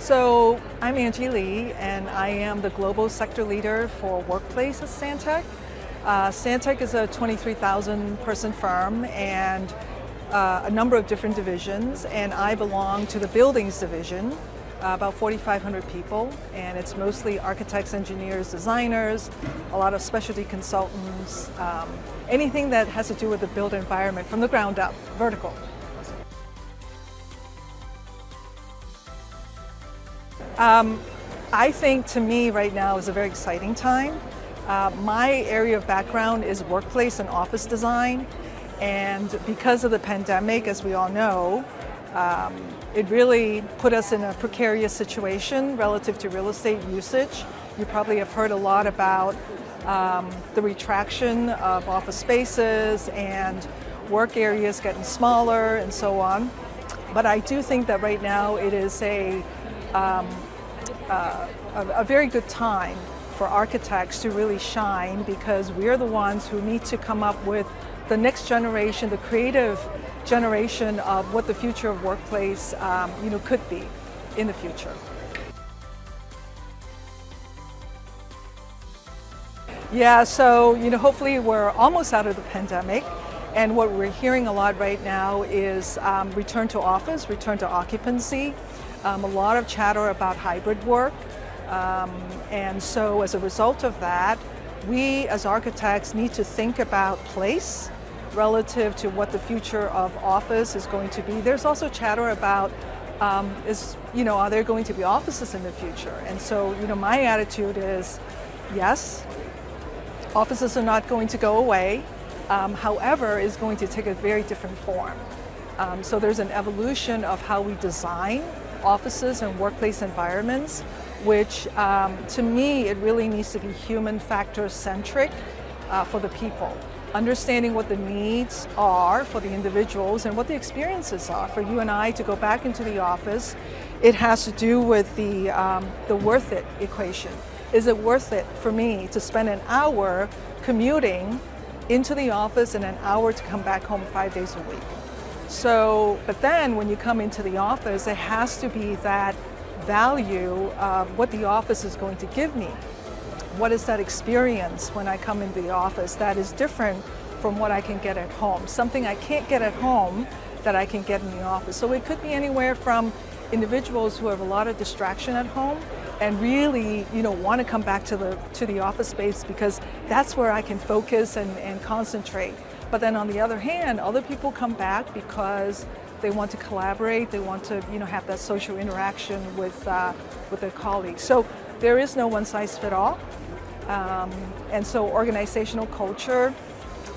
So I'm Angie Lee, and I am the Global Sector Leader for Workplace at Santech. Santech is a 23,000 person firm and a number of different divisions, and I belong to the Buildings Division, about 4,500 people, and it's mostly architects, engineers, designers, a lot of specialty consultants, anything that has to do with the built environment from the ground up, vertical. I think to me right now is a very exciting time. My area of background is workplace and office design, and because of the pandemic, as we all know, it really put us in a precarious situation relative to real estate usage. You probably have heard a lot about the retraction of office spaces and work areas getting smaller and so on. But I do think that right now it is a very good time for architects to really shine, because we're the ones who need to come up with the next generation, the creative generation of what the future of workplace could be in the future. Yeah, so hopefully we're almost out of the pandemic, and what we're hearing a lot right now is return to office, return to occupancy. A lot of chatter about hybrid work, and so as a result of that, we as architects need to think about place relative to what the future of office is going to be. There's also chatter about, are there going to be offices in the future? And so, my attitude is, yes, offices are not going to go away. However, it's going to take a very different form. So there's an evolution of how we design offices and workplace environments, which to me, it really needs to be human factor centric for the people. Understanding what the needs are for the individuals and what the experiences are. For you and I to go back into the office, it has to do with the worth it equation. Is it worth it for me to spend an hour commuting into the office and an hour to come back home 5 days a week? So, but then when you come into the office, it has to be that value of what the office is going to give me. What is that experience when I come into the office that is different from what I can get at home? Something I can't get at home that I can get in the office. So it could be anywhere from individuals who have a lot of distraction at home and really, want to come back to the office space because that's where I can focus and concentrate. But then on the other hand, other people come back because they want to collaborate, they want to have that social interaction with their colleagues. So there is no one size fit all. And so organizational culture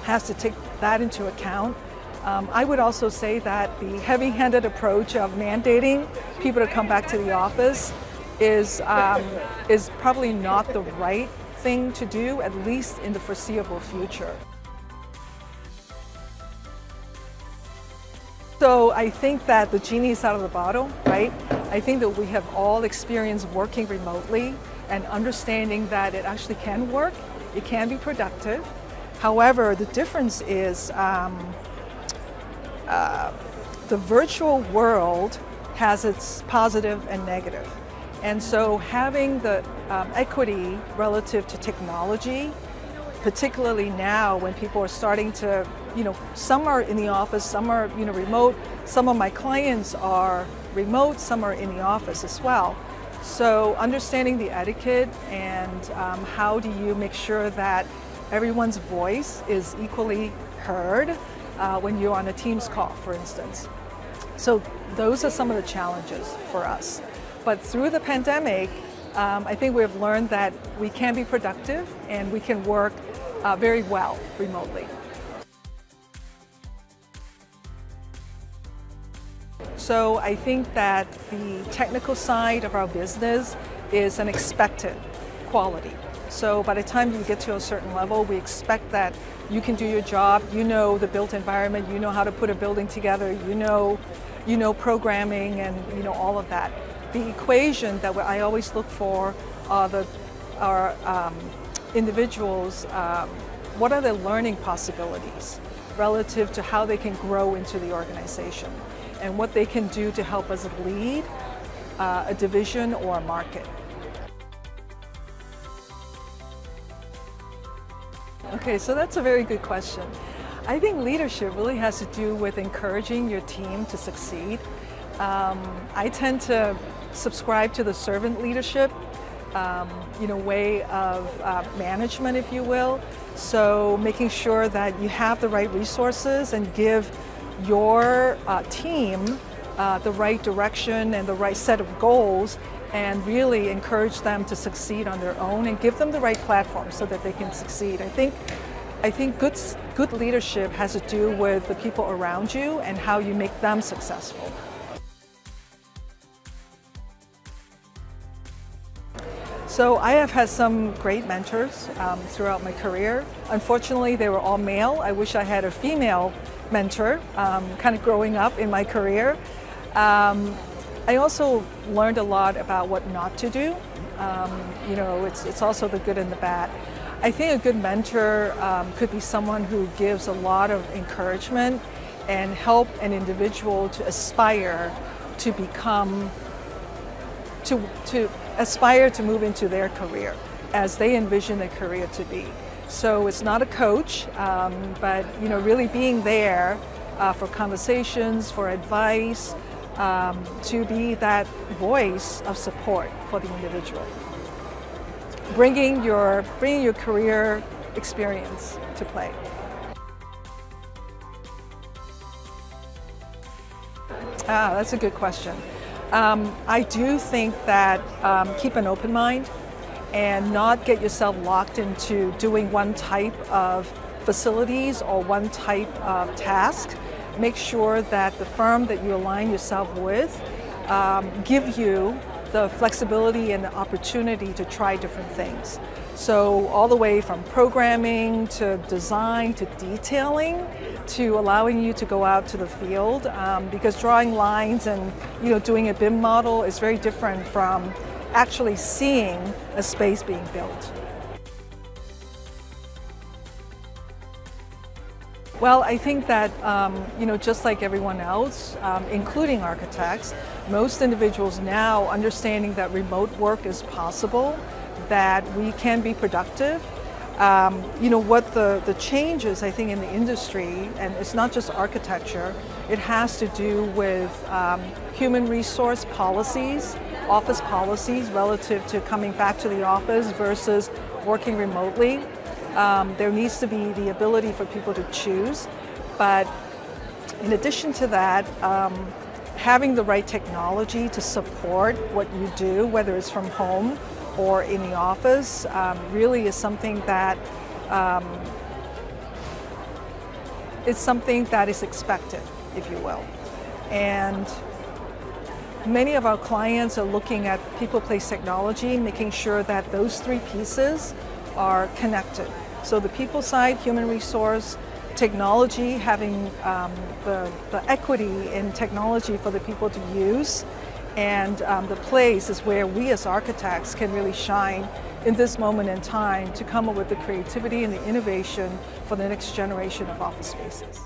has to take that into account. I would also say that the heavy-handed approach of mandating people to come back to the office is probably not the right thing to do, at least in the foreseeable future. So I think that the genie is out of the bottle, right? I think that we have all experienced working remotely and understanding that it actually can work, it can be productive. However, the difference is the virtual world has its positive and negative. And so having the equity relative to technology, particularly now when people are starting to, some are in the office, some are, remote. Some of my clients are remote, some are in the office as well. So understanding the etiquette and how do you make sure that everyone's voice is equally heard when you're on a Teams call, for instance. So those are some of the challenges for us. But through the pandemic, I think we've learned that we can be productive and we can work very well remotely. So I think that the technical side of our business is an expected quality. So by the time you get to a certain level, we expect that you can do your job, the built environment, how to put a building together, programming and all of that. The equation that I always look for are individuals, what are their learning possibilities relative to how they can grow into the organization and what they can do to help us lead a division or a market. Okay, so that's a very good question. I think leadership really has to do with encouraging your team to succeed. I tend to subscribe to the servant leadership way of management, if you will. So making sure that you have the right resources and give your team the right direction and the right set of goals, and really encourage them to succeed on their own and give them the right platform so that they can succeed. I think good leadership has to do with the people around you and how you make them successful. So I have had some great mentors throughout my career. Unfortunately, they were all male. I wish I had a female mentor kind of growing up in my career. I also learned a lot about what not to do. It's also the good and the bad. I think a good mentor could be someone who gives a lot of encouragement and help an individual to aspire to become, to aspire to move into their career as they envision their career to be. So it's not a coach, but really being there for conversations, for advice, to be that voice of support for the individual. Bringing your career experience to play. That's a good question. I do think that keep an open mind and not get yourself locked into doing one type of facilities or one type of task. Make sure that the firm that you align yourself with give you the flexibility and the opportunity to try different things. So all the way from programming to design to detailing to allowing you to go out to the field, because drawing lines and doing a BIM model is very different from actually seeing a space being built. Well, I think that, just like everyone else, including architects, most individuals now understanding that remote work is possible, that we can be productive. What the change is, I think, in the industry, and it's not just architecture, it has to do with human resource policies, office policies relative to coming back to the office versus working remotely. There needs to be the ability for people to choose, but in addition to that, having the right technology to support what you do, whether it's from home or in the office, really is something that is expected, if you will. And many of our clients are looking at people place technology, making sure that those three pieces are connected. So the people side, human resource, technology, having the equity in technology for the people to use, and the place is where we as architects can really shine in this moment in time to come up with the creativity and the innovation for the next generation of office spaces.